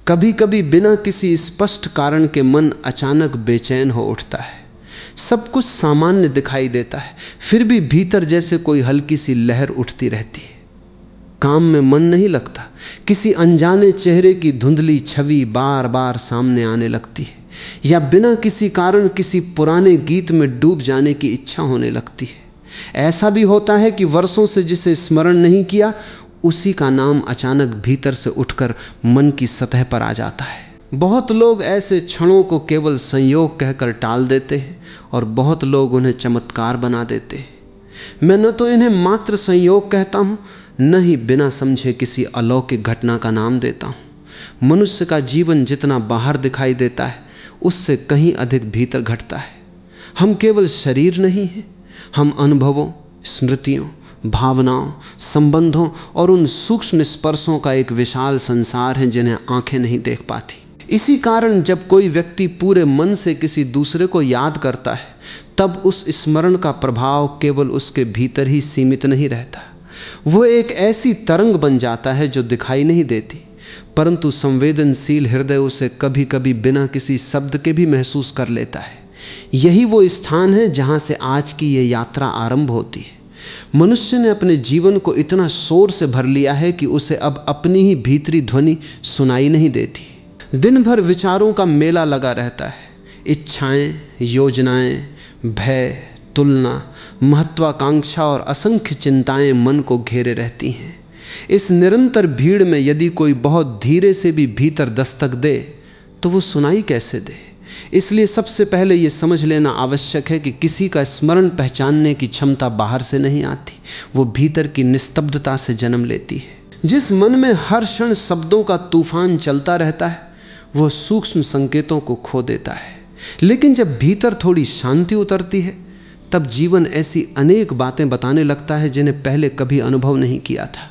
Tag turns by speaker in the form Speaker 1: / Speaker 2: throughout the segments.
Speaker 1: कभी कभी बिना किसी स्पष्ट कारण के मन अचानक बेचैन हो उठता है। सब कुछ सामान्य दिखाई देता है, फिर भी भीतर जैसे कोई हल्की सी लहर उठती रहती है। काम में मन नहीं लगता, किसी अनजाने चेहरे की धुंधली छवि बार बार सामने आने लगती है, या बिना किसी कारण किसी पुराने गीत में डूब जाने की इच्छा होने लगती है। ऐसा भी होता है कि वर्षों से जिसे स्मरण नहीं किया, उसी का नाम अचानक भीतर से उठकर मन की सतह पर आ जाता है। बहुत लोग ऐसे क्षणों को केवल संयोग कहकर टाल देते हैं और बहुत लोग उन्हें चमत्कार बना देते हैं। मैं न तो इन्हें मात्र संयोग कहता हूँ, न ही बिना समझे किसी अलौकिक घटना का नाम देता हूँ। मनुष्य का जीवन जितना बाहर दिखाई देता है, उससे कहीं अधिक भीतर घटता है। हम केवल शरीर नहीं हैं, हम अनुभवों, स्मृतियों, भावनाओं, संबंधों और उन सूक्ष्म स्पर्शों का एक विशाल संसार है जिन्हें आंखें नहीं देख पाती। इसी कारण जब कोई व्यक्ति पूरे मन से किसी दूसरे को याद करता है, तब उस स्मरण का प्रभाव केवल उसके भीतर ही सीमित नहीं रहता। वो एक ऐसी तरंग बन जाता है जो दिखाई नहीं देती, परंतु संवेदनशील हृदय उसे कभी कभी बिना किसी शब्द के भी महसूस कर लेता है। यही वो स्थान है जहाँ से आज की ये यात्रा आरंभ होती है। मनुष्य ने अपने जीवन को इतना शोर से भर लिया है कि उसे अब अपनी ही भीतरी ध्वनि सुनाई नहीं देती। दिन भर विचारों का मेला लगा रहता है। इच्छाएं, योजनाएं, भय, तुलना, महत्वाकांक्षा और असंख्य चिंताएं मन को घेरे रहती हैं। इस निरंतर भीड़ में यदि कोई बहुत धीरे से भी भीतर दस्तक दे तो वो सुनाई कैसे दे। इसलिए सबसे पहले ये समझ लेना आवश्यक है कि किसी का स्मरण पहचानने की क्षमता बाहर से नहीं आती, वो भीतर की निस्तब्धता से जन्म लेती है। जिस मन में हर क्षण शब्दों का तूफान चलता रहता है, वह सूक्ष्म संकेतों को खो देता है। लेकिन जब भीतर थोड़ी शांति उतरती है, तब जीवन ऐसी अनेक बातें बताने लगता है जिन्हें पहले कभी अनुभव नहीं किया था।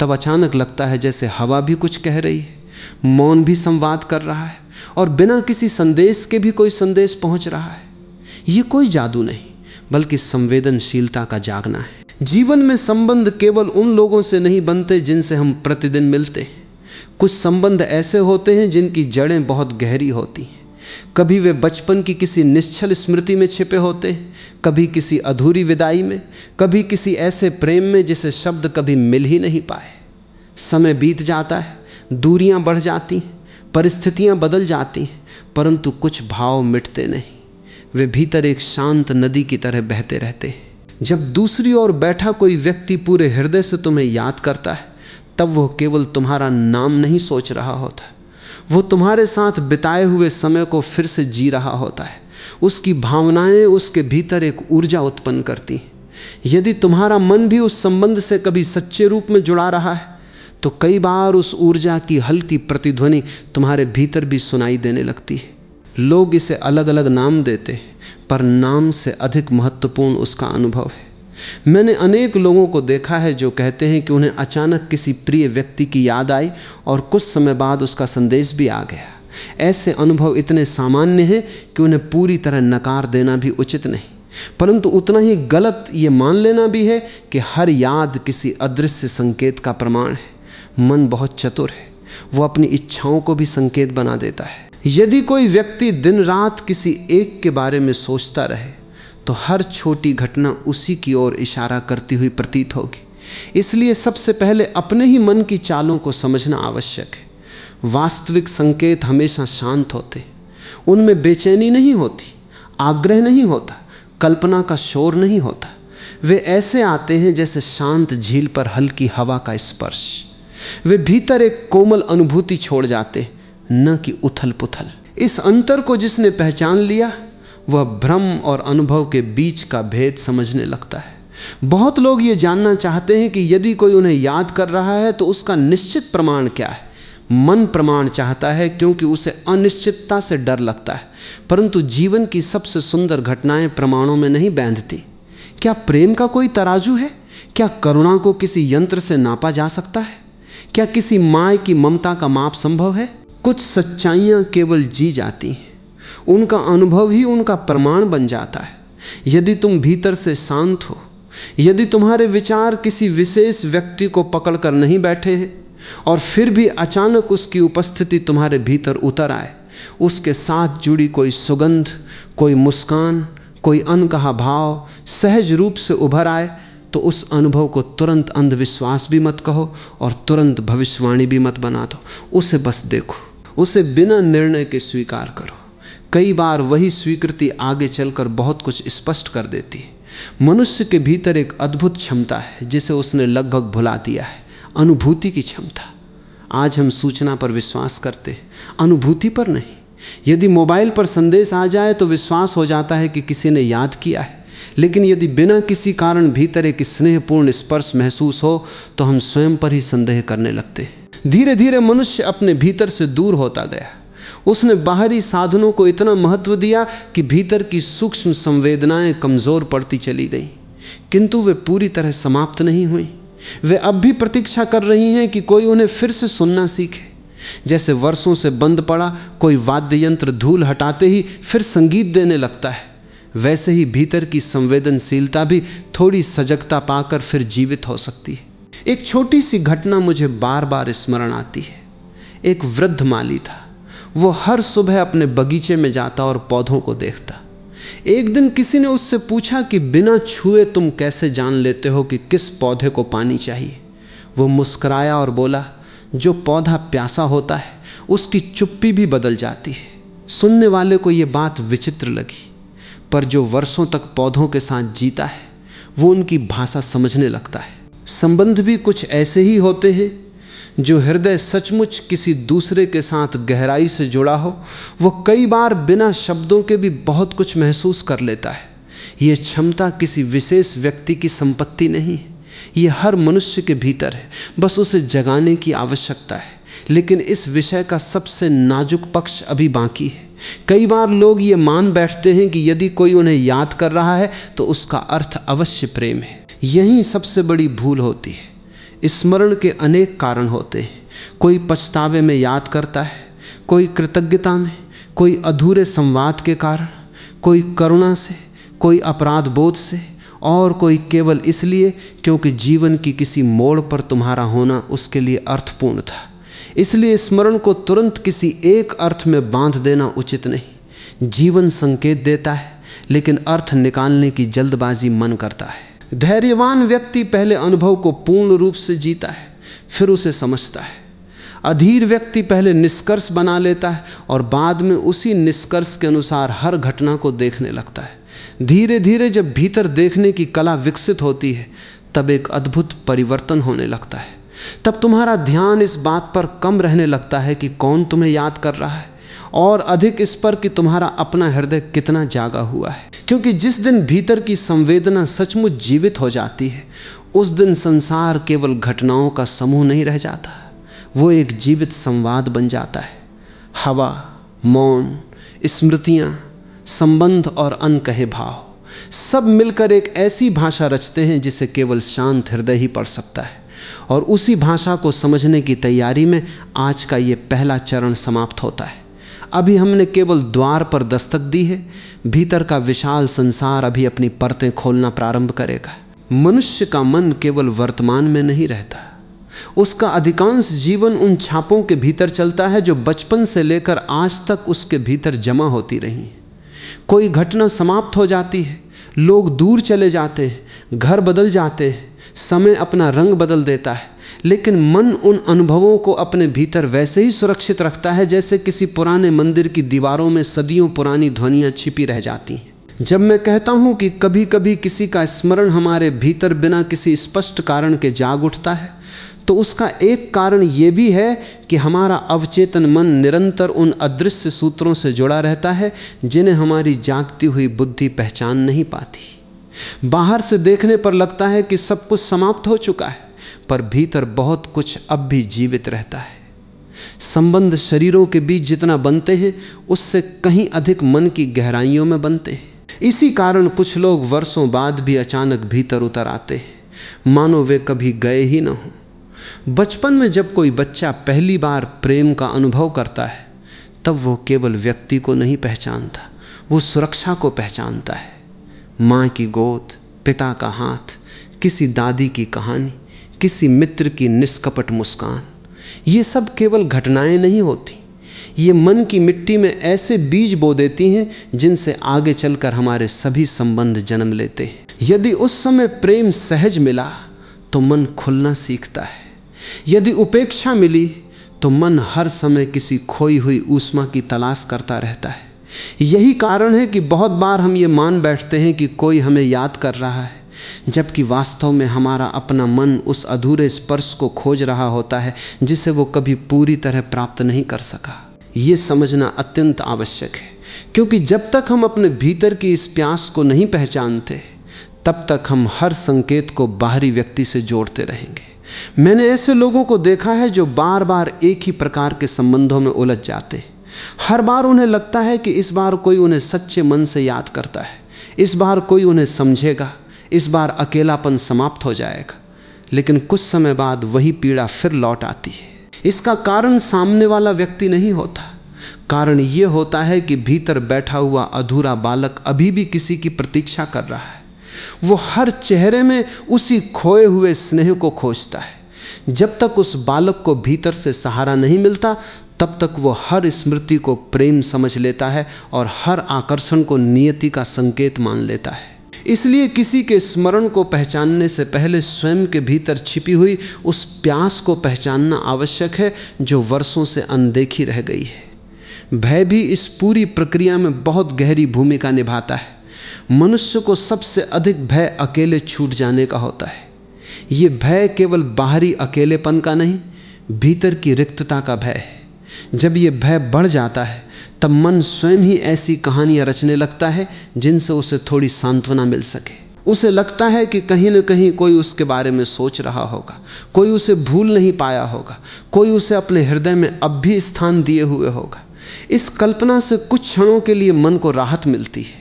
Speaker 1: तब अचानक लगता है जैसे हवा भी कुछ कह रही है, मौन भी संवाद कर रहा है और बिना किसी संदेश के भी कोई संदेश पहुंच रहा है। ये कोई जादू नहीं, बल्कि संवेदनशीलता का जागना है। जीवन में संबंध केवल उन लोगों से नहीं बनते जिनसे हम प्रतिदिन मिलते हैं। कुछ संबंध ऐसे होते हैं जिनकी जड़ें बहुत गहरी होती हैं। कभी वे बचपन की किसी निश्चल स्मृति में छिपे होते हैं, कभी किसी अधूरी विदाई में, कभी किसी ऐसे प्रेम में जिसे शब्द कभी मिल ही नहीं पाए। समय बीत जाता है, दूरियां बढ़ जाती हैं, परिस्थितियां बदल जाती हैं, परंतु कुछ भाव मिटते नहीं। वे भीतर एक शांत नदी की तरह बहते रहते हैं। जब दूसरी ओर बैठा कोई व्यक्ति पूरे हृदय से तुम्हें याद करता है, तब वह केवल तुम्हारा नाम नहीं सोच रहा होता, वो तुम्हारे साथ बिताए हुए समय को फिर से जी रहा होता है। उसकी भावनाएं उसके भीतर एक ऊर्जा उत्पन्न करती हैं। यदि तुम्हारा मन भी उस संबंध से कभी सच्चे रूप में जुड़ा रहा है, तो कई बार उस ऊर्जा की हल्की प्रतिध्वनि तुम्हारे भीतर भी सुनाई देने लगती है। लोग इसे अलग अलग नाम देते हैं, पर नाम से अधिक महत्वपूर्ण उसका अनुभव है। मैंने अनेक लोगों को देखा है जो कहते हैं कि उन्हें अचानक किसी प्रिय व्यक्ति की याद आई और कुछ समय बाद उसका संदेश भी आ गया। ऐसे अनुभव इतने सामान्य हैं कि उन्हें पूरी तरह नकार देना भी उचित नहीं, परंतु उतना ही गलत ये मान लेना भी है कि हर याद किसी अदृश्य संकेत का प्रमाण है। मन बहुत चतुर है, वो अपनी इच्छाओं को भी संकेत बना देता है। यदि कोई व्यक्ति दिन रात किसी एक के बारे में सोचता रहे, तो हर छोटी घटना उसी की ओर इशारा करती हुई प्रतीत होगी। इसलिए सबसे पहले अपने ही मन की चालों को समझना आवश्यक है। वास्तविक संकेत हमेशा शांत होते, उनमें बेचैनी नहीं होती, आग्रह नहीं होता, कल्पना का शोर नहीं होता। वे ऐसे आते हैं जैसे शांत झील पर हल्की हवा का स्पर्श। वे भीतर एक कोमल अनुभूति छोड़ जाते, न कि उथल पुथल। इस अंतर को जिसने पहचान लिया, वह भ्रम और अनुभव के बीच का भेद समझने लगता है। बहुत लोग ये जानना चाहते हैं कि यदि कोई उन्हें याद कर रहा है तो उसका निश्चित प्रमाण क्या है। मन प्रमाण चाहता है क्योंकि उसे अनिश्चितता से डर लगता है, परंतु जीवन की सबसे सुंदर घटनाएं प्रमाणों में नहीं बांधती। क्या प्रेम का कोई तराजू है? क्या करुणा को किसी यंत्र से नापा जा सकता है? क्या किसी माँ की ममता का माप संभव है? कुछ सच्चाइयाँ केवल जी जाती हैं, उनका अनुभव ही उनका प्रमाण बन जाता है। यदि तुम भीतर से शांत हो, यदि तुम्हारे विचार किसी विशेष व्यक्ति को पकड़कर नहीं बैठे हैं, और फिर भी अचानक उसकी उपस्थिति तुम्हारे भीतर उतर आए, उसके साथ जुड़ी कोई सुगंध, कोई मुस्कान, कोई अनकहा भाव सहज रूप से उभर आए, तो उस अनुभव को तुरंत अंधविश्वास भी मत कहो और तुरंत भविष्यवाणी भी मत बना दो। उसे बस देखो, उसे बिना निर्णय के स्वीकार करो। कई बार वही स्वीकृति आगे चलकर बहुत कुछ स्पष्ट कर देती है। मनुष्य के भीतर एक अद्भुत क्षमता है जिसे उसने लगभग भुला दिया है, अनुभूति की क्षमता। आज हम सूचना पर विश्वास करते हैं, अनुभूति पर नहीं। यदि मोबाइल पर संदेश आ जाए तो विश्वास हो जाता है कि किसी ने याद किया है, लेकिन यदि बिना किसी कारण भीतर एक स्नेहपूर्ण स्पर्श महसूस हो तो हम स्वयं पर ही संदेह करने लगते हैं। धीरे धीरे मनुष्य अपने भीतर से दूर होता गया। उसने बाहरी साधनों को इतना महत्व दिया कि भीतर की सूक्ष्म संवेदनाएं कमजोर पड़ती चली गईं, किंतु वे पूरी तरह समाप्त नहीं हुई। वे अब भी प्रतीक्षा कर रही हैं कि कोई उन्हें फिर से सुनना सीखे। जैसे वर्षों से बंद पड़ा कोई वाद्य यंत्र धूल हटाते ही फिर संगीत देने लगता है, वैसे ही भीतर की संवेदनशीलता भी थोड़ी सजगता पाकर फिर जीवित हो सकती है। एक छोटी सी घटना मुझे बार बार स्मरण आती है। एक वृद्ध माली था। वो हर सुबह अपने बगीचे में जाता और पौधों को देखता। एक दिन किसी ने उससे पूछा कि बिना छुए तुम कैसे जान लेते हो कि किस पौधे को पानी चाहिए? वो मुस्कुराया और बोला, जो पौधा प्यासा होता है उसकी चुप्पी भी बदल जाती है। सुनने वाले को ये बात विचित्र लगी, पर जो वर्षों तक पौधों के साथ जीता है वो उनकी भाषा समझने लगता है। संबंध भी कुछ ऐसे ही होते हैं। जो हृदय सचमुच किसी दूसरे के साथ गहराई से जुड़ा हो, वो कई बार बिना शब्दों के भी बहुत कुछ महसूस कर लेता है। ये क्षमता किसी विशेष व्यक्ति की संपत्ति नहीं है, ये हर मनुष्य के भीतर है, बस उसे जगाने की आवश्यकता है। लेकिन इस विषय का सबसे नाजुक पक्ष अभी बाकी है। कई बार लोग ये मान बैठते हैं कि यदि कोई उन्हें याद कर रहा है तो उसका अर्थ अवश्य प्रेम है। यही सबसे बड़ी भूल होती है। स्मरण के अनेक कारण होते हैं। कोई पछतावे में याद करता है, कोई कृतज्ञता में, कोई अधूरे संवाद के कारण, कोई करुणा से, कोई अपराध बोध से, और कोई केवल इसलिए क्योंकि जीवन की किसी मोड़ पर तुम्हारा होना उसके लिए अर्थपूर्ण था। इसलिए स्मरण को तुरंत किसी एक अर्थ में बांध देना उचित नहीं। जीवन संकेत देता है, लेकिन अर्थ निकालने की जल्दबाजी मन करता है। धैर्यवान व्यक्ति पहले अनुभव को पूर्ण रूप से जीता है, फिर उसे समझता है। अधीर व्यक्ति पहले निष्कर्ष बना लेता है और बाद में उसी निष्कर्ष के अनुसार हर घटना को देखने लगता है। धीरे धीरे जब भीतर देखने की कला विकसित होती है, तब एक अद्भुत परिवर्तन होने लगता है। तब तुम्हारा ध्यान इस बात पर कम रहने लगता है कि कौन तुम्हें याद कर रहा है, और अधिक इस पर कि तुम्हारा अपना हृदय कितना जागा हुआ है। क्योंकि जिस दिन भीतर की संवेदना सचमुच जीवित हो जाती है, उस दिन संसार केवल घटनाओं का समूह नहीं रह जाता, वो एक जीवित संवाद बन जाता है। हवा, मौन, स्मृतियाँ, संबंध और अनकहे भाव सब मिलकर एक ऐसी भाषा रचते हैं जिसे केवल शांत हृदय ही पढ़ सकता है। और उसी भाषा को समझने की तैयारी में आज का ये पहला चरण समाप्त होता है। अभी हमने केवल द्वार पर दस्तक दी है, भीतर का विशाल संसार अभी अपनी परतें खोलना प्रारंभ करेगा। मनुष्य का मन केवल वर्तमान में नहीं रहता, उसका अधिकांश जीवन उन छापों के भीतर चलता है जो बचपन से लेकर आज तक उसके भीतर जमा होती रही। कोई घटना समाप्त हो जाती है, लोग दूर चले जाते हैं, घर बदल जाते हैं, समय अपना रंग बदल देता है, लेकिन मन उन अनुभवों को अपने भीतर वैसे ही सुरक्षित रखता है जैसे किसी पुराने मंदिर की दीवारों में सदियों पुरानी ध्वनियाँ छिपी रह जाती हैं। जब मैं कहता हूँ कि कभी कभी किसी का स्मरण हमारे भीतर बिना किसी स्पष्ट कारण के जाग उठता है, तो उसका एक कारण ये भी है कि हमारा अवचेतन मन निरंतर उन अदृश्य सूत्रों से जुड़ा रहता है जिन्हें हमारी जागती हुई बुद्धि पहचान नहीं पाती। बाहर से देखने पर लगता है कि सब कुछ समाप्त हो चुका है, पर भीतर बहुत कुछ अब भी जीवित रहता है। संबंध शरीरों के बीच जितना बनते हैं, उससे कहीं अधिक मन की गहराइयों में बनते हैं। इसी कारण कुछ लोग वर्षों बाद भी अचानक भीतर उतर आते हैं, मानो वे कभी गए ही न हों। बचपन में जब कोई बच्चा पहली बार प्रेम का अनुभव करता है, तब वो केवल व्यक्ति को नहीं पहचानता, वो सुरक्षा को पहचानता है। माँ की गोद, पिता का हाथ, किसी दादी की कहानी, किसी मित्र की निष्कपट मुस्कान, ये सब केवल घटनाएं नहीं होती, ये मन की मिट्टी में ऐसे बीज बो देती हैं जिनसे आगे चलकर हमारे सभी संबंध जन्म लेते हैं। यदि उस समय प्रेम सहज मिला तो मन खुलना सीखता है, यदि उपेक्षा मिली तो मन हर समय किसी खोई हुई ऊष्मा की तलाश करता रहता है। यही कारण है कि बहुत बार हम ये मान बैठते हैं कि कोई हमें याद कर रहा है, जबकि वास्तव में हमारा अपना मन उस अधूरे स्पर्श को खोज रहा होता है जिसे वो कभी पूरी तरह प्राप्त नहीं कर सका। ये समझना अत्यंत आवश्यक है, क्योंकि जब तक हम अपने भीतर की इस प्यास को नहीं पहचानते तब तक हम हर संकेत को बाहरी व्यक्ति से जोड़ते रहेंगे। मैंने ऐसे लोगों को देखा है जो बार बार एक ही प्रकार के संबंधों में उलझ जाते हैं। हर बार उन्हें लगता है कि इस बार कोई उन्हें सच्चे मन से याद करता है, इस बार कोई उन्हें समझेगा, इस बार अकेलापन समाप्त हो जाएगा। लेकिन कुछ समय बाद वही पीड़ा फिर लौट आती है। इसका कारण सामने वाला व्यक्ति नहीं होता, कारण यह होता है कि भीतर बैठा हुआ अधूरा बालक अभी भी किसी की प्रतीक्षा कर रहा है। वो हर चेहरे में उसी खोए हुए स्नेह को खोजता है। जब तक उस बालक को भीतर से सहारा नहीं मिलता तब तक वो हर स्मृति को प्रेम समझ लेता है और हर आकर्षण को नियति का संकेत मान लेता है। इसलिए किसी के स्मरण को पहचानने से पहले स्वयं के भीतर छिपी हुई उस प्यास को पहचानना आवश्यक है जो वर्षों से अनदेखी रह गई है। भय भी इस पूरी प्रक्रिया में बहुत गहरी भूमिका निभाता है। मनुष्य को सबसे अधिक भय अकेले छूट जाने का होता है। ये भय केवल बाहरी अकेलेपन का नहीं, भीतर की रिक्तता का भय है। जब ये भय बढ़ जाता है तब मन स्वयं ही ऐसी कहानियां रचने लगता है जिनसे उसे थोड़ी सांत्वना मिल सके। उसे लगता है कि कहीं न कहीं कोई उसके बारे में सोच रहा होगा, कोई उसे भूल नहीं पाया होगा, कोई उसे अपने हृदय में अब भी स्थान दिए हुए होगा। इस कल्पना से कुछ क्षणों के लिए मन को राहत मिलती है,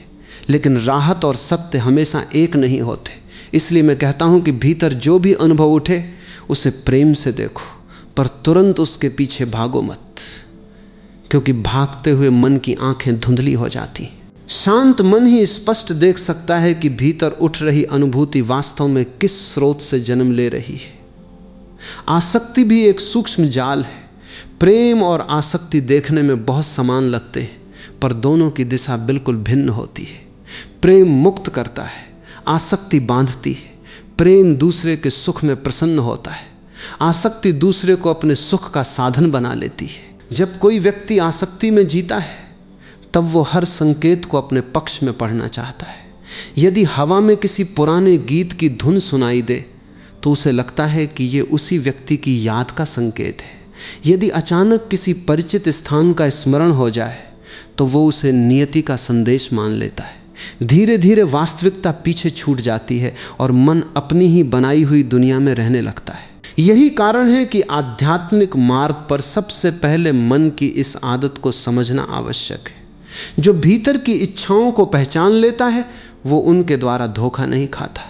Speaker 1: लेकिन राहत और सत्य हमेशा एक नहीं होते। इसलिए मैं कहता हूं कि भीतर जो भी अनुभव उठे उसे प्रेम से देखो, पर तुरंत उसके पीछे भागो मत, क्योंकि भागते हुए मन की आंखें धुंधली हो जाती। शांत मन ही स्पष्ट देख सकता है कि भीतर उठ रही अनुभूति वास्तव में किस स्रोत से जन्म ले रही है। आसक्ति भी एक सूक्ष्म जाल है। प्रेम और आसक्ति देखने में बहुत समान लगते हैं, पर दोनों की दिशा बिल्कुल भिन्न होती है। प्रेम मुक्त करता है, आसक्ति बांधती है। प्रेम दूसरे के सुख में प्रसन्न होता है, आसक्ति दूसरे को अपने सुख का साधन बना लेती है। जब कोई व्यक्ति आसक्ति में जीता है तब वो हर संकेत को अपने पक्ष में पढ़ना चाहता है। यदि हवा में किसी पुराने गीत की धुन सुनाई दे तो उसे लगता है कि ये उसी व्यक्ति की याद का संकेत है। यदि अचानक किसी परिचित स्थान का स्मरण हो जाए तो वो उसे नियति का संदेश मान लेता है। धीरे धीरे वास्तविकता पीछे छूट जाती है और मन अपनी ही बनाई हुई दुनिया में रहने लगता है। यही कारण है कि आध्यात्मिक मार्ग पर सबसे पहले मन की इस आदत को समझना आवश्यक है। जो भीतर की इच्छाओं को पहचान लेता है वो उनके द्वारा धोखा नहीं खाता।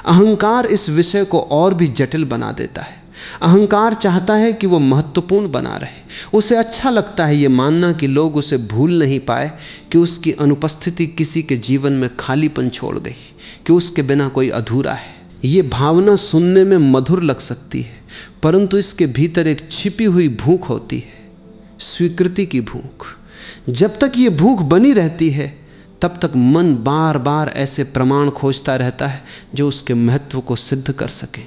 Speaker 1: अहंकार इस विषय को और भी जटिल बना देता है। अहंकार चाहता है कि वो महत्वपूर्ण बना रहे। उसे अच्छा लगता है ये मानना कि लोग उसे भूल नहीं पाए, कि उसकी अनुपस्थिति किसी के जीवन में खालीपन छोड़ गई, कि उसके बिना कोई अधूरा है। ये भावना सुनने में मधुर लग सकती है, परंतु इसके भीतर एक छिपी हुई भूख होती है, स्वीकृति की भूख। जब तक ये भूख बनी रहती है तब तक मन बार बार ऐसे प्रमाण खोजता रहता है जो उसके महत्व को सिद्ध कर सके।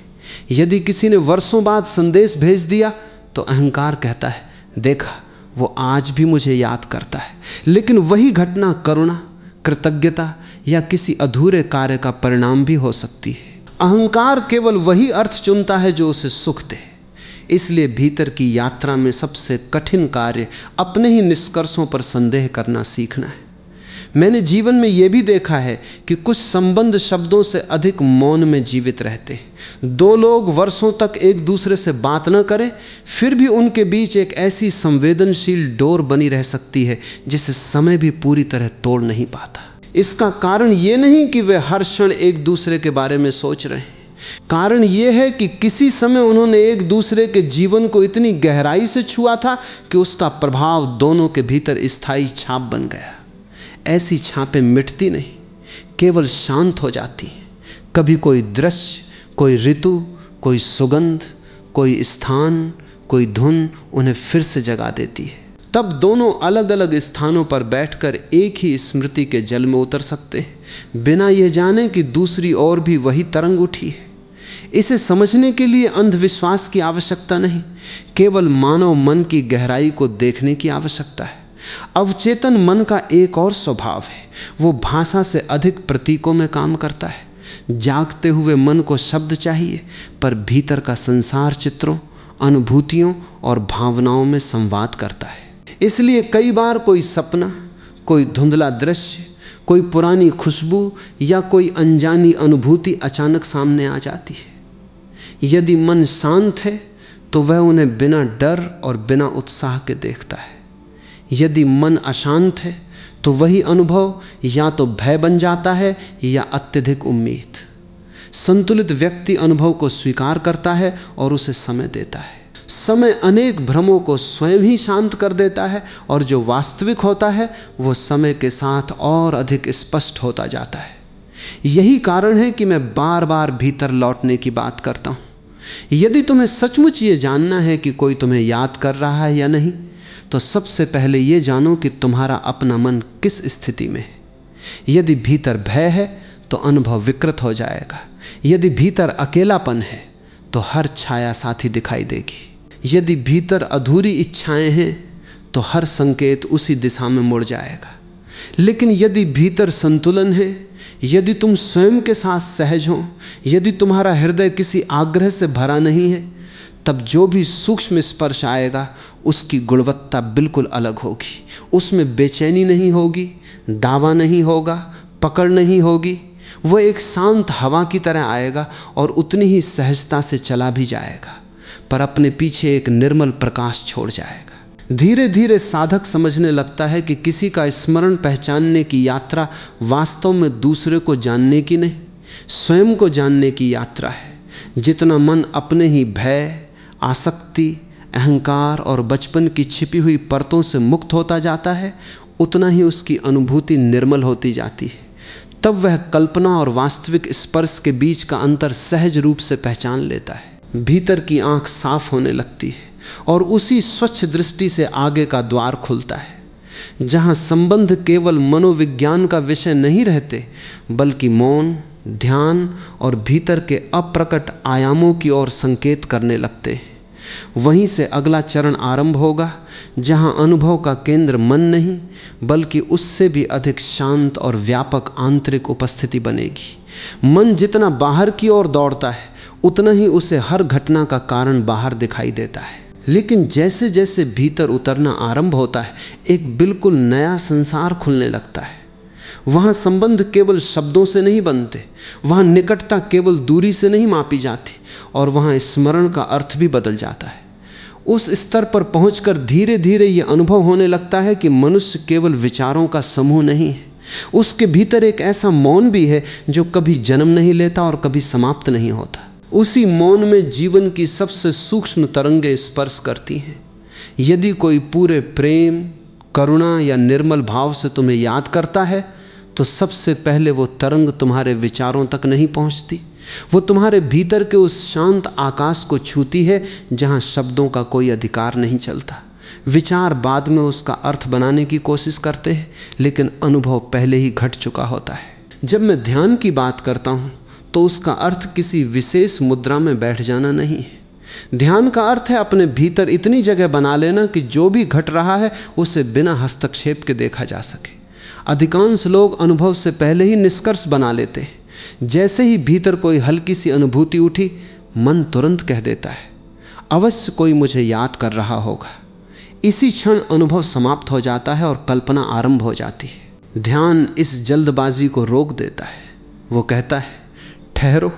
Speaker 1: यदि किसी ने वर्षों बाद संदेश भेज दिया तो अहंकार कहता है, देखा वो आज भी मुझे याद करता है। लेकिन वही घटना करुणा, कृतज्ञता या किसी अधूरे कार्य का परिणाम भी हो सकती है। अहंकार केवल वही अर्थ चुनता है जो उसे सुख दे। इसलिए भीतर की यात्रा में सबसे कठिन कार्य अपने ही निष्कर्षों पर संदेह करना सीखना है। मैंने जीवन में यह भी देखा है कि कुछ संबंध शब्दों से अधिक मौन में जीवित रहते हैं। दो लोग वर्षों तक एक दूसरे से बात न करें, फिर भी उनके बीच एक ऐसी संवेदनशील डोर बनी रह सकती है जिसे समय भी पूरी तरह तोड़ नहीं पाता। इसका कारण ये नहीं कि वे हर क्षण एक दूसरे के बारे में सोच रहे हैं। कारण यह है कि किसी समय उन्होंने एक दूसरे के जीवन को इतनी गहराई से छुआ था कि उसका प्रभाव दोनों के भीतर स्थायी छाप बन गया। ऐसी छापें मिटती नहीं, केवल शांत हो जाती हैं। कभी कोई दृश्य, कोई ऋतु, कोई सुगंध, कोई स्थान, कोई धुन उन्हें फिर से जगा देती है। तब दोनों अलग अलग स्थानों पर बैठकर एक ही स्मृति के जल में उतर सकते हैं, बिना यह जाने कि दूसरी ओर भी वही तरंग उठी है। इसे समझने के लिए अंधविश्वास की आवश्यकता नहीं, केवल मानव मन की गहराई को देखने की आवश्यकता है। अवचेतन मन का एक और स्वभाव है, वो भाषा से अधिक प्रतीकों में काम करता है। जागते हुए मन को शब्द चाहिए, पर भीतर का संसार चित्रों, अनुभूतियों और भावनाओं में संवाद करता है। इसलिए कई बार कोई सपना, कोई धुंधला दृश्य, कोई पुरानी खुशबू या कोई अनजानी अनुभूति अचानक सामने आ जाती है। यदि मन शांत है तो वह उन्हें बिना डर और बिना उत्साह के देखता है। यदि मन अशांत है तो वही अनुभव या तो भय बन जाता है या अत्यधिक उम्मीद। संतुलित व्यक्ति अनुभव को स्वीकार करता है और उसे समय देता है। समय अनेक भ्रमों को स्वयं ही शांत कर देता है, और जो वास्तविक होता है वो समय के साथ और अधिक स्पष्ट होता जाता है। यही कारण है कि मैं बार बार भीतर लौटने की बात करता हूँ। यदि तुम्हें सचमुच ये जानना है कि कोई तुम्हें याद कर रहा है या नहीं, तो सबसे पहले ये जानो कि तुम्हारा अपना मन किस स्थिति में है। यदि भीतर भय है तो अनुभव विकृत हो जाएगा। यदि भीतर अकेलापन है तो हर छाया साथी दिखाई देगी। यदि भीतर अधूरी इच्छाएं हैं तो हर संकेत उसी दिशा में मुड़ जाएगा। लेकिन यदि भीतर संतुलन है, यदि तुम स्वयं के साथ सहज हो, यदि तुम्हारा हृदय किसी आग्रह से भरा नहीं है, तब जो भी सूक्ष्म स्पर्श आएगा उसकी गुणवत्ता बिल्कुल अलग होगी। उसमें बेचैनी नहीं होगी, दावा नहीं होगा, पकड़ नहीं होगी। वह एक शांत हवा की तरह आएगा और उतनी ही सहजता से चला भी जाएगा, पर अपने पीछे एक निर्मल प्रकाश छोड़ जाएगा। धीरे धीरे साधक समझने लगता है कि किसी का स्मरण पहचानने की यात्रा वास्तव में दूसरे को जानने की नहीं, स्वयं को जानने की यात्रा है। जितना मन अपने ही भय, आसक्ति, अहंकार और बचपन की छिपी हुई परतों से मुक्त होता जाता है, उतना ही उसकी अनुभूति निर्मल होती जाती है। तब वह कल्पना और वास्तविक स्पर्श के बीच का अंतर सहज रूप से पहचान लेता है। भीतर की आंख साफ होने लगती है और उसी स्वच्छ दृष्टि से आगे का द्वार खुलता है, जहां संबंध केवल मनोविज्ञान का विषय नहीं रहते, बल्कि मौन, ध्यान और भीतर के अप्रकट आयामों की ओर संकेत करने लगते हैं। वहीं से अगला चरण आरंभ होगा, जहां अनुभव का केंद्र मन नहीं, बल्कि उससे भी अधिक शांत और व्यापक आंतरिक उपस्थिति बनेगी। मन जितना बाहर की ओर दौड़ता है, उतना ही उसे हर घटना का कारण बाहर दिखाई देता है। लेकिन जैसे जैसे भीतर उतरना आरंभ होता है, एक बिल्कुल नया संसार खुलने लगता है। वहाँ संबंध केवल शब्दों से नहीं बनते, वहाँ निकटता केवल दूरी से नहीं मापी जाती, और वहाँ स्मरण का अर्थ भी बदल जाता है। उस स्तर पर पहुंचकर धीरे धीरे ये अनुभव होने लगता है कि मनुष्य केवल विचारों का समूह नहीं है, उसके भीतर एक ऐसा मौन भी है जो कभी जन्म नहीं लेता और कभी समाप्त नहीं होता। उसी मौन में जीवन की सबसे सूक्ष्म तरंगें स्पर्श करती हैं। यदि कोई पूरे प्रेम, करुणा या निर्मल भाव से तुम्हें याद करता है, तो सबसे पहले वो तरंग तुम्हारे विचारों तक नहीं पहुंचती, वो तुम्हारे भीतर के उस शांत आकाश को छूती है जहां शब्दों का कोई अधिकार नहीं चलता। विचार बाद में उसका अर्थ बनाने की कोशिश करते हैं, लेकिन अनुभव पहले ही घट चुका होता है। जब मैं ध्यान की बात करता हूं तो उसका अर्थ किसी विशेष मुद्रा में बैठ जाना नहीं है। ध्यान का अर्थ है अपने भीतर इतनी जगह बना लेना कि जो भी घट रहा है उसे बिना हस्तक्षेप के देखा जा सके। अधिकांश लोग अनुभव से पहले ही निष्कर्ष बना लेते हैं। जैसे ही भीतर कोई हल्की सी अनुभूति उठी, मन तुरंत कह देता है, अवश्य कोई मुझे याद कर रहा होगा। इसी क्षण अनुभव समाप्त हो जाता है और कल्पना आरंभ हो जाती है। ध्यान इस जल्दबाजी को रोक देता है। वो कहता है, ठहरो,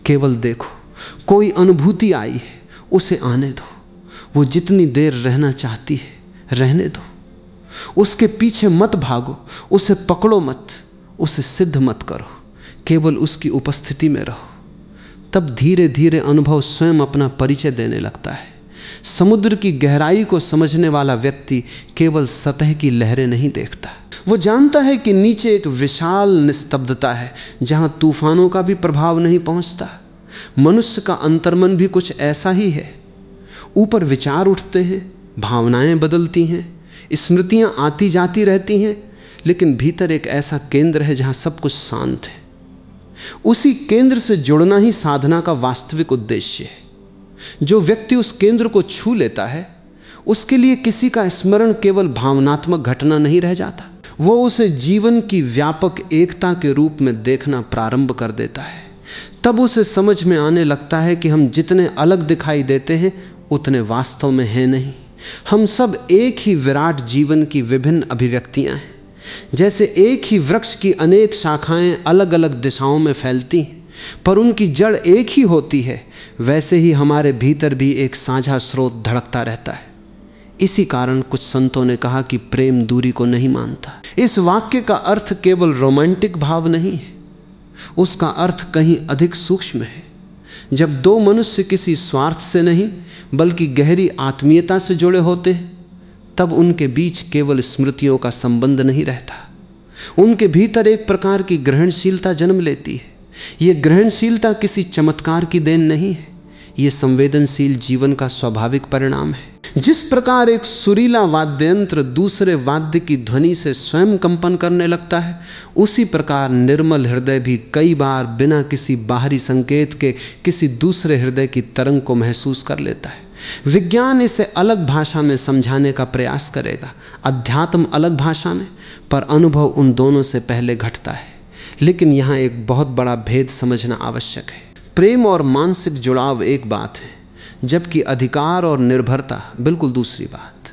Speaker 1: केवल देखो। कोई अनुभूति आई है, उसे आने दो। वो जितनी देर रहना चाहती है रहने दो। उसके पीछे मत भागो, उसे पकड़ो मत, उसे सिद्ध मत करो, केवल उसकी उपस्थिति में रहो। तब धीरे धीरे अनुभव स्वयं अपना परिचय देने लगता है। समुद्र की गहराई को समझने वाला व्यक्ति केवल सतह की लहरें नहीं देखता, वो जानता है कि नीचे एक विशाल निस्तब्धता है जहां तूफानों का भी प्रभाव नहीं पहुंचता। मनुष्य का अंतर्मन भी कुछ ऐसा ही है। ऊपर विचार उठते हैं, भावनाएं बदलती हैं, स्मृतियां आती जाती रहती हैं, लेकिन भीतर एक ऐसा केंद्र है जहां सब कुछ शांत है। उसी केंद्र से जुड़ना ही साधना का वास्तविक उद्देश्य है। जो व्यक्ति उस केंद्र को छू लेता है, उसके लिए किसी का स्मरण केवल भावनात्मक घटना नहीं रह जाता, वो उसे जीवन की व्यापक एकता के रूप में देखना प्रारंभ कर देता है। तब उसे समझ में आने लगता है कि हम जितने अलग दिखाई देते हैं उतने वास्तव में हैं नहीं। हम सब एक ही विराट जीवन की विभिन्न अभिव्यक्तियां हैं। जैसे एक ही वृक्ष की अनेक शाखाएं अलग अलग दिशाओं में फैलती हैं, पर उनकी जड़ एक ही होती है, वैसे ही हमारे भीतर भी एक साझा स्रोत धड़कता रहता है। इसी कारण कुछ संतों ने कहा कि प्रेम दूरी को नहीं मानता। इस वाक्य का अर्थ केवल रोमांटिक भाव नहीं है, उसका अर्थ कहीं अधिक सूक्ष्म है। जब दो मनुष्य किसी स्वार्थ से नहीं बल्कि गहरी आत्मीयता से जुड़े होते हैं, तब उनके बीच केवल स्मृतियों का संबंध नहीं रहता, उनके भीतर एक प्रकार की ग्रहणशीलता जन्म लेती है। यह ग्रहणशीलता किसी चमत्कार की देन नहीं है, यह संवेदनशील जीवन का स्वाभाविक परिणाम है। जिस प्रकार एक सुरीला वाद्य यंत्र दूसरे वाद्य की ध्वनि से स्वयं कंपन करने लगता है, उसी प्रकार निर्मल हृदय भी कई बार बिना किसी बाहरी संकेत के किसी दूसरे हृदय की तरंग को महसूस कर लेता है। विज्ञान इसे अलग भाषा में समझाने का प्रयास करेगा, अध्यात्म अलग भाषा में, पर अनुभव उन दोनों से पहले घटता है। लेकिन यहाँ एक बहुत बड़ा भेद समझना आवश्यक है। प्रेम और मानसिक जुड़ाव एक बात है, जबकि अधिकार और निर्भरता बिल्कुल दूसरी बात।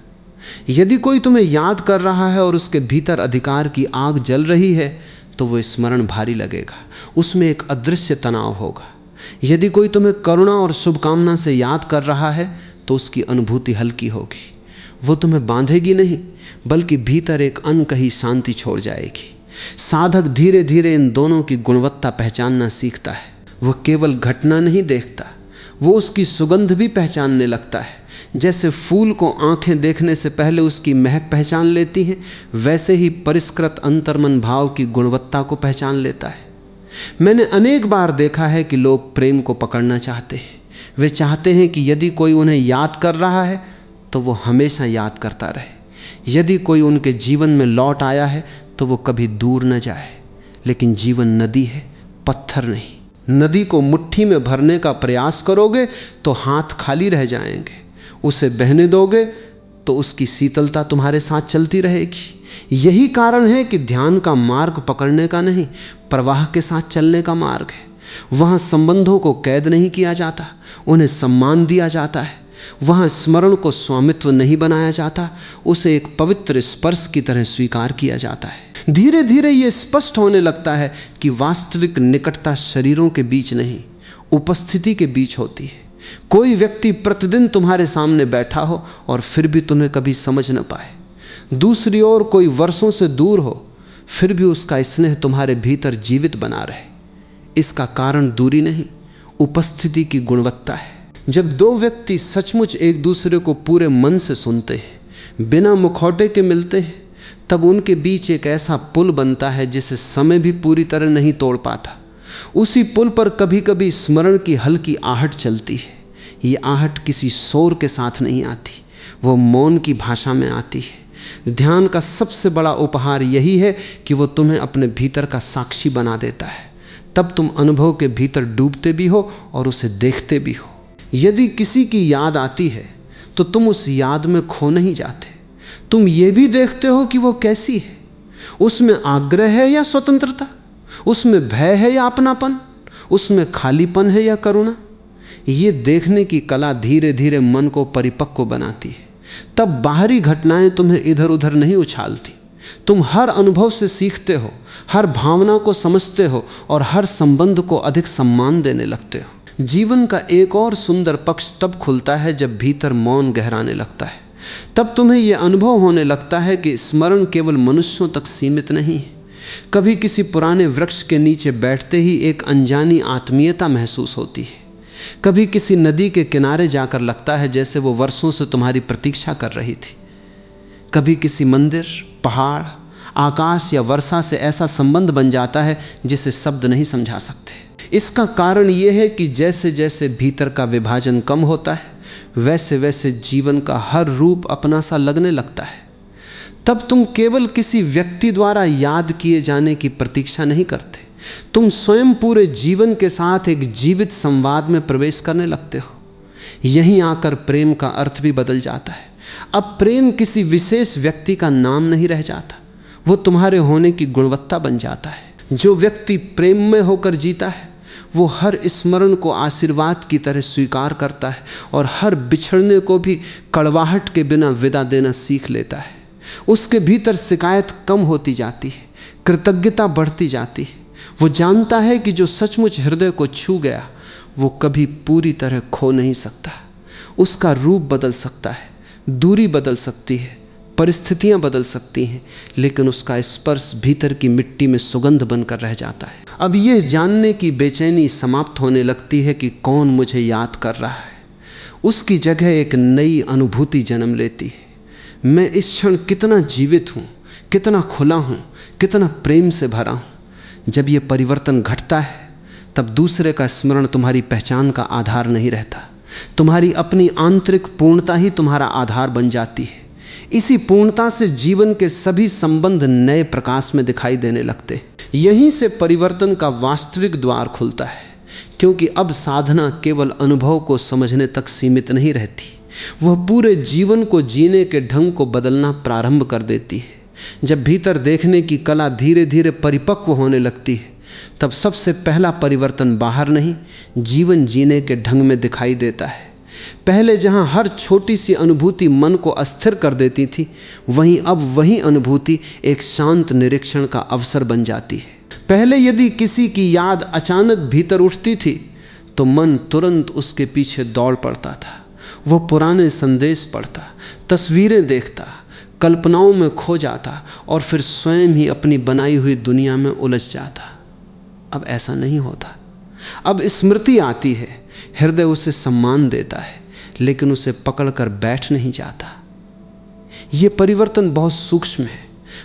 Speaker 1: यदि कोई तुम्हें याद कर रहा है और उसके भीतर अधिकार की आग जल रही है, तो वो स्मरण भारी लगेगा, उसमें एक अदृश्य तनाव होगा। यदि कोई तुम्हें करुणा और शुभकामना से याद कर रहा है, तो उसकी अनुभूति हल्की होगी, वो तुम्हें बांधेगी नहीं, बल्कि भीतर एक अनकही शांति छोड़ जाएगी। साधक धीरे धीरे इन दोनों की गुणवत्ता पहचानना सीखता है। वह केवल घटना नहीं देखता, वो उसकी सुगंध भी पहचानने लगता है। जैसे फूल को आंखें देखने से पहले उसकी महक पहचान लेती हैं, वैसे ही परिष्कृत अंतर्मन भाव की गुणवत्ता को पहचान लेता है। मैंने अनेक बार देखा है कि लोग प्रेम को पकड़ना चाहते हैं। वे चाहते हैं कि यदि कोई उन्हें याद कर रहा है तो वो हमेशा याद करता रहे। यदि कोई उनके जीवन में लौट आया है तो वो कभी दूर न जाए। लेकिन जीवन नदी है, पत्थर नहीं। नदी को मुट्ठी में भरने का प्रयास करोगे तो हाथ खाली रह जाएंगे, उसे बहने दोगे तो उसकी शीतलता तुम्हारे साथ चलती रहेगी। यही कारण है कि ध्यान का मार्ग पकड़ने का नहीं, प्रवाह के साथ चलने का मार्ग है। वहाँ संबंधों को कैद नहीं किया जाता, उन्हें सम्मान दिया जाता है। वहाँ स्मरण को स्वामित्व नहीं बनाया जाता, उसे एक पवित्र स्पर्श की तरह स्वीकार किया जाता है। धीरे धीरे ये स्पष्ट होने लगता है कि वास्तविक निकटता शरीरों के बीच नहीं, उपस्थिति के बीच होती है। कोई व्यक्ति प्रतिदिन तुम्हारे सामने बैठा हो और फिर भी तुम्हें कभी समझ न पाए। दूसरी ओर कोई वर्षों से दूर हो, फिर भी उसका स्नेह तुम्हारे भीतर जीवित बना रहे। इसका कारण दूरी नहीं, उपस्थिति की गुणवत्ता है। जब दो व्यक्ति सचमुच एक दूसरे को पूरे मन से सुनते हैं, बिना मुखौटे के मिलते हैं, तब उनके बीच एक ऐसा पुल बनता है जिसे समय भी पूरी तरह नहीं तोड़ पाता। उसी पुल पर कभी कभी स्मरण की हल्की आहट चलती है। ये आहट किसी शोर के साथ नहीं आती, वो मौन की भाषा में आती है। ध्यान का सबसे बड़ा उपहार यही है कि वो तुम्हें अपने भीतर का साक्षी बना देता है। तब तुम अनुभव के भीतर डूबते भी हो और उसे देखते भी हो। यदि किसी की याद आती है तो तुम उस याद में खो नहीं जाते, तुम ये भी देखते हो कि वो कैसी है। उसमें आग्रह है या स्वतंत्रता, उसमें भय है या अपनापन, उसमें खालीपन है या करुणा। ये देखने की कला धीरे धीरे मन को परिपक्व बनाती है। तब बाहरी घटनाएं तुम्हें इधर उधर नहीं उछालती। तुम हर अनुभव से सीखते हो, हर भावना को समझते हो और हर संबंध को अधिक सम्मान देने लगते हो। जीवन का एक और सुंदर पक्ष तब खुलता है जब भीतर मौन गहराने लगता है। तब तुम्हें यह अनुभव होने लगता है कि स्मरण केवल मनुष्यों तक सीमित नहीं है। कभी किसी पुराने वृक्ष के नीचे बैठते ही एक अनजानी आत्मीयता महसूस होती है। कभी किसी नदी के किनारे जाकर लगता है जैसे वो वर्षों से तुम्हारी प्रतीक्षा कर रही थी। कभी किसी मंदिर, पहाड़, आकाश या वर्षा से ऐसा संबंध बन जाता है जिसे शब्द नहीं समझा सकते। इसका कारण यह है कि जैसे जैसे भीतर का विभाजन कम होता है, वैसे वैसे जीवन का हर रूप अपना सा लगने लगता है। तब तुम केवल किसी व्यक्ति द्वारा याद किए जाने की प्रतीक्षा नहीं करते, तुम स्वयं पूरे जीवन के साथ एक जीवित संवाद में प्रवेश करने लगते हो। यहीं आकर प्रेम का अर्थ भी बदल जाता है। अब प्रेम किसी विशेष व्यक्ति का नाम नहीं रह जाता, वो तुम्हारे होने की गुणवत्ता बन जाता है। जो व्यक्ति प्रेम में होकर जीता है वो हर स्मरण को आशीर्वाद की तरह स्वीकार करता है और हर बिछड़ने को भी कड़वाहट के बिना विदा देना सीख लेता है। उसके भीतर शिकायत कम होती जाती है, कृतज्ञता बढ़ती जाती है। वो जानता है कि जो सचमुच हृदय को छू गया वो कभी पूरी तरह खो नहीं सकता। उसका रूप बदल सकता है, दूरी बदल सकती है, परिस्थितियां बदल सकती हैं, लेकिन उसका स्पर्श भीतर की मिट्टी में सुगंध बनकर रह जाता है। अब ये जानने की बेचैनी समाप्त होने लगती है कि कौन मुझे याद कर रहा है। उसकी जगह एक नई अनुभूति जन्म लेती है। मैं इस क्षण कितना जीवित हूँ, कितना खुला हूँ, कितना प्रेम से भरा हूँ। जब ये परिवर्तन घटता है तब दूसरे का स्मरण तुम्हारी पहचान का आधार नहीं रहता, तुम्हारी अपनी आंतरिक पूर्णता ही तुम्हारा आधार बन जाती है। इसी पूर्णता से जीवन के सभी संबंध नए प्रकाश में दिखाई देने लगते। यहीं से परिवर्तन का वास्तविक द्वार खुलता है, क्योंकि अब साधना केवल अनुभव को समझने तक सीमित नहीं रहती, वह पूरे जीवन को जीने के ढंग को बदलना प्रारंभ कर देती है। जब भीतर देखने की कला धीरे धीरे परिपक्व होने लगती है तब सबसे पहला परिवर्तन बाहर नहीं, जीवन जीने के ढंग में दिखाई देता है। पहले जहां हर छोटी सी अनुभूति मन को अस्थिर कर देती थी, वहीं अब वही अनुभूति एक शांत निरीक्षण का अवसर बन जाती है। पहले यदि किसी की याद अचानक भीतर उठती थी तो मन तुरंत उसके पीछे दौड़ पड़ता था। वह पुराने संदेश पढ़ता, तस्वीरें देखता, कल्पनाओं में खो जाता और फिर स्वयं ही अपनी बनाई हुई दुनिया में उलझ जाता। अब ऐसा नहीं होता। अब स्मृति आती है, हृदय उसे सम्मान देता है, लेकिन उसे पकड़कर बैठ नहीं जाता। यह परिवर्तन बहुत सूक्ष्म है,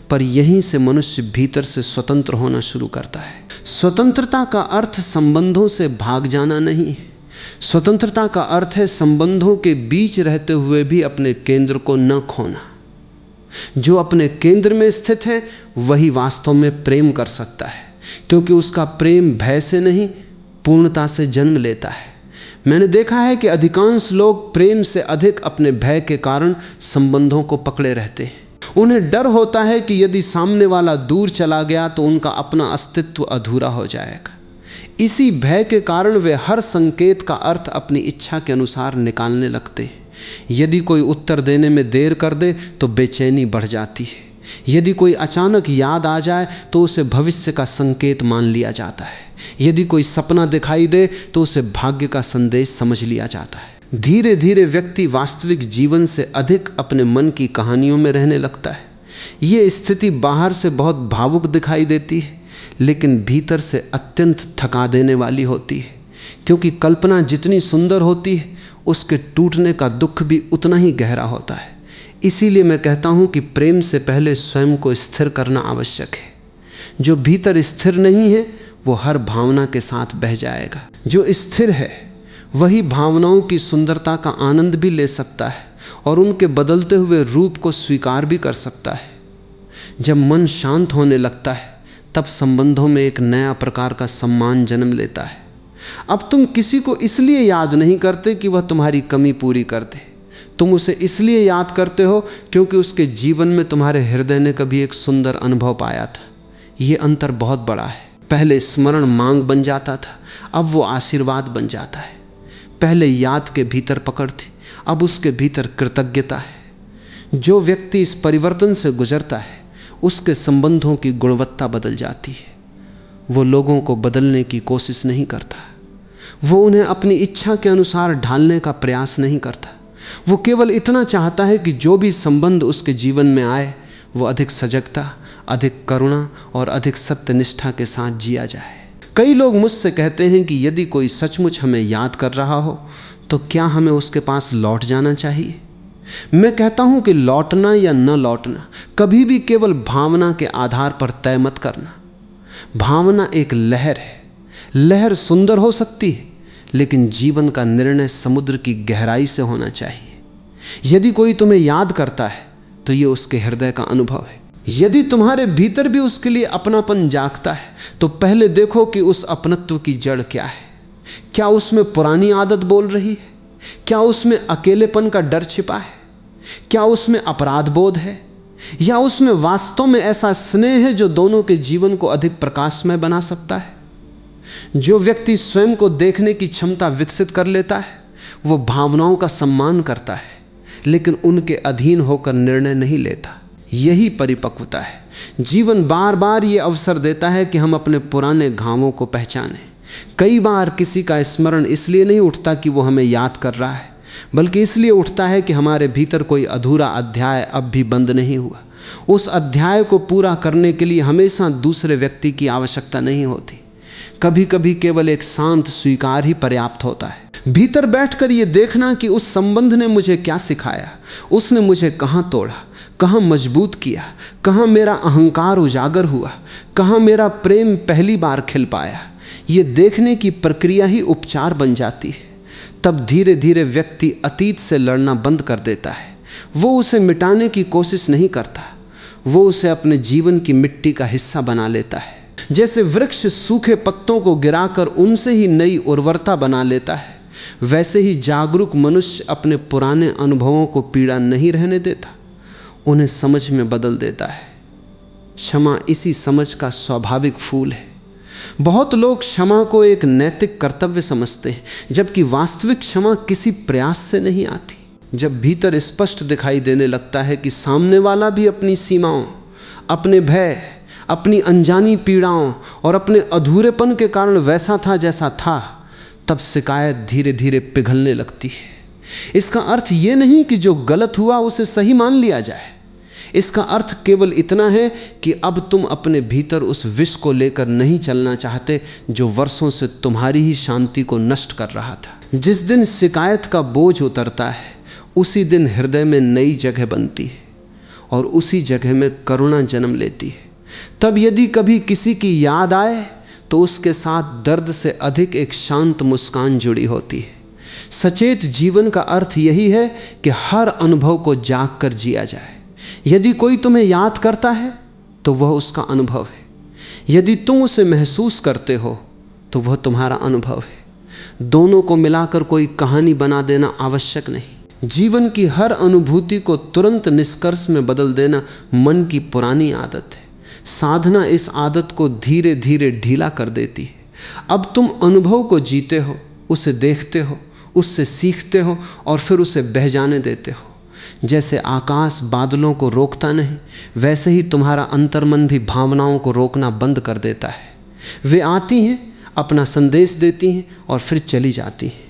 Speaker 1: पर यहीं से मनुष्य भीतर से स्वतंत्र होना शुरू करता है। स्वतंत्रता का अर्थ संबंधों से भाग जाना नहीं है। स्वतंत्रता का अर्थ है संबंधों के बीच रहते हुए भी अपने केंद्र को न खोना। जो अपने केंद्र में स्थित है वही वास्तव में प्रेम कर सकता है, क्योंकि उसका प्रेम भय से नहीं, पूर्णता से जन्म लेता है। मैंने देखा है कि अधिकांश लोग प्रेम से अधिक अपने भय के कारण संबंधों को पकड़े रहते हैं। उन्हें डर होता है कि यदि सामने वाला दूर चला गया तो उनका अपना अस्तित्व अधूरा हो जाएगा। इसी भय के कारण वे हर संकेत का अर्थ अपनी इच्छा के अनुसार निकालने लगते हैं। यदि कोई उत्तर देने में देर कर दे तो बेचैनी बढ़ जाती है। यदि कोई अचानक याद आ जाए तो उसे भविष्य का संकेत मान लिया जाता है। यदि कोई सपना दिखाई दे तो उसे भाग्य का संदेश समझ लिया जाता है। धीरे धीरे व्यक्ति वास्तविक जीवन से अधिक अपने मन की कहानियों में रहने लगता है। ये स्थिति बाहर से बहुत भावुक दिखाई देती है, लेकिन भीतर से अत्यंत थका देने वाली होती है, क्योंकि कल्पना जितनी सुंदर होती है उसके टूटने का दुख भी उतना ही गहरा होता है। इसीलिए मैं कहता हूँ कि प्रेम से पहले स्वयं को स्थिर करना आवश्यक है। जो भीतर स्थिर नहीं है वो हर भावना के साथ बह जाएगा। जो स्थिर है वही भावनाओं की सुंदरता का आनंद भी ले सकता है और उनके बदलते हुए रूप को स्वीकार भी कर सकता है। जब मन शांत होने लगता है तब संबंधों में एक नया प्रकार का सम्मान जन्म लेता है। अब तुम किसी को इसलिए याद नहीं करते कि वह तुम्हारी कमी पूरी कर दे, तुम उसे इसलिए याद करते हो क्योंकि उसके जीवन में तुम्हारे हृदय ने कभी एक सुंदर अनुभव पाया था। यह अंतर बहुत बड़ा है। पहले स्मरण मांग बन जाता था, अब वो आशीर्वाद बन जाता है। पहले याद के भीतर पकड़ थी, अब उसके भीतर कृतज्ञता है। जो व्यक्ति इस परिवर्तन से गुजरता है उसके संबंधों की गुणवत्ता बदल जाती है। वो लोगों को बदलने की कोशिश नहीं करता, वो उन्हें अपनी इच्छा के अनुसार ढालने का प्रयास नहीं करता। वो केवल इतना चाहता है कि जो भी संबंध उसके जीवन में आए वो अधिक सजगता, अधिक करुणा और अधिक सत्यनिष्ठा के साथ जिया जाए। कई लोग मुझसे कहते हैं कि यदि कोई सचमुच हमें याद कर रहा हो तो क्या हमें उसके पास लौट जाना चाहिए? मैं कहता हूं कि लौटना या न लौटना कभी भी केवल भावना के आधार पर तय मत करना। भावना एक लहर है। लहर सुंदर हो सकती है लेकिन जीवन का निर्णय समुद्र की गहराई से होना चाहिए। यदि कोई तुम्हें याद करता है तो ये उसके हृदय का अनुभव है। यदि तुम्हारे भीतर भी उसके लिए अपनापन जागता है तो पहले देखो कि उस अपनत्व की जड़ क्या है। क्या उसमें पुरानी आदत बोल रही है? क्या उसमें अकेलेपन का डर छिपा है? क्या उसमें अपराध बोध है? या उसमें वास्तव में ऐसा स्नेह है जो दोनों के जीवन को अधिक प्रकाशमय बना सकता है? जो व्यक्ति स्वयं को देखने की क्षमता विकसित कर लेता है वो भावनाओं का सम्मान करता है, लेकिन उनके अधीन होकर निर्णय नहीं लेता। यही परिपक्वता है। जीवन बार बार ये अवसर देता है कि हम अपने पुराने घावों को पहचानें। कई बार किसी का स्मरण इसलिए नहीं उठता कि वो हमें याद कर रहा है, बल्कि इसलिए उठता है कि हमारे भीतर कोई अधूरा अध्याय अब भी बंद नहीं हुआ। उस अध्याय को पूरा करने के लिए हमेशा दूसरे व्यक्ति की आवश्यकता नहीं होती। कभी कभी केवल एक शांत स्वीकार ही पर्याप्त होता है। भीतर बैठकर ये देखना कि उस संबंध ने मुझे क्या सिखाया, उसने मुझे कहाँ तोड़ा, कहाँ मजबूत किया, कहाँ मेरा अहंकार उजागर हुआ, कहाँ मेरा प्रेम पहली बार खिल पाया। ये देखने की प्रक्रिया ही उपचार बन जाती है। तब धीरे धीरे व्यक्ति अतीत से लड़ना बंद कर देता है। वो उसे मिटाने की कोशिश नहीं करता, वो उसे अपने जीवन की मिट्टी का हिस्सा बना लेता है। जैसे वृक्ष सूखे पत्तों को गिराकर उनसे ही नई उर्वरता बना लेता है, वैसे ही जागरूक मनुष्य अपने पुराने अनुभवों को पीड़ा नहीं रहने देता, उन्हें समझ में बदल देता है। क्षमा इसी समझ का स्वाभाविक फूल है। बहुत लोग क्षमा को एक नैतिक कर्तव्य समझते हैं, जबकि वास्तविक क्षमा किसी प्रयास से नहीं आती। जब भीतर स्पष्ट दिखाई देने लगता है कि सामने वाला भी अपनी सीमाओं, अपने भय, अपनी अनजानी पीड़ाओं और अपने अधूरेपन के कारण वैसा था जैसा था, तब शिकायत धीरे धीरे पिघलने लगती है। इसका अर्थ ये नहीं कि जो गलत हुआ उसे सही मान लिया जाए। इसका अर्थ केवल इतना है कि अब तुम अपने भीतर उस विष को लेकर नहीं चलना चाहते जो वर्षों से तुम्हारी ही शांति को नष्ट कर रहा था। जिस दिन शिकायत का बोझ उतरता है उसी दिन हृदय में नई जगह बनती है और उसी जगह में करुणा जन्म लेती है। तब यदि कभी किसी की याद आए तो उसके साथ दर्द से अधिक एक शांत मुस्कान जुड़ी होती है। सचेत जीवन का अर्थ यही है कि हर अनुभव को जाग कर जिया जाए। यदि कोई तुम्हें याद करता है तो वह उसका अनुभव है, यदि तुम उसे महसूस करते हो तो वह तुम्हारा अनुभव है। दोनों को मिलाकर कोई कहानी बना देना आवश्यक नहीं। जीवन की हर अनुभूति को तुरंत निष्कर्ष में बदल देना मन की पुरानी आदत है। साधना इस आदत को धीरे धीरे ढीला कर देती है। अब तुम अनुभव को जीते हो, उसे देखते हो, उससे सीखते हो और फिर उसे बह जाने देते हो। जैसे आकाश बादलों को रोकता नहीं, वैसे ही तुम्हारा अंतर्मन भी भावनाओं को रोकना बंद कर देता है। वे आती हैं, अपना संदेश देती हैं और फिर चली जाती हैं।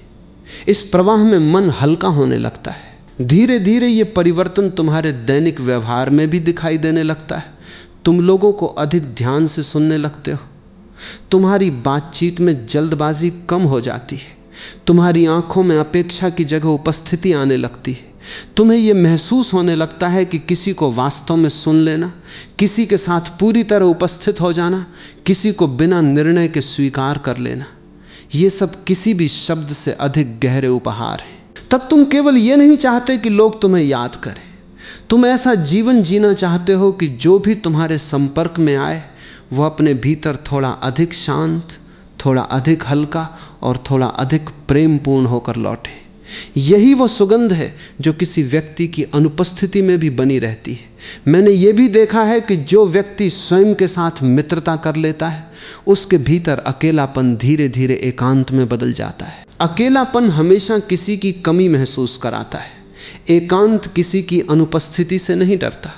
Speaker 1: इस प्रवाह में मन हल्का होने लगता है। धीरे धीरे ये परिवर्तन तुम्हारे दैनिक व्यवहार में भी दिखाई देने लगता है। तुम लोगों को अधिक ध्यान से सुनने लगते हो। तुम्हारी बातचीत में जल्दबाजी कम हो जाती है। तुम्हारी आंखों में अपेक्षा की जगह उपस्थिति आने लगती है। तुम्हें यह महसूस होने लगता है कि किसी को वास्तव में सुन लेना, किसी के साथ पूरी तरह उपस्थित हो जाना, किसी को बिना निर्णय के स्वीकार कर लेना, ये सब किसी भी शब्द से अधिक गहरे उपहार हैं। तब तुम केवल ये नहीं चाहते कि लोग तुम्हें याद करें, तुम ऐसा जीवन जीना चाहते हो कि जो भी तुम्हारे संपर्क में आए वह अपने भीतर थोड़ा अधिक शांत, थोड़ा अधिक हल्का और थोड़ा अधिक प्रेमपूर्ण होकर लौटे। यही वो सुगंध है जो किसी व्यक्ति की अनुपस्थिति में भी बनी रहती है। मैंने ये भी देखा है कि जो व्यक्ति स्वयं के साथ मित्रता कर लेता है उसके भीतर अकेलापन धीरे धीरे एकांत में बदल जाता है। अकेलापन हमेशा किसी की कमी महसूस कराता है, एकांत किसी की अनुपस्थिति से नहीं डरता।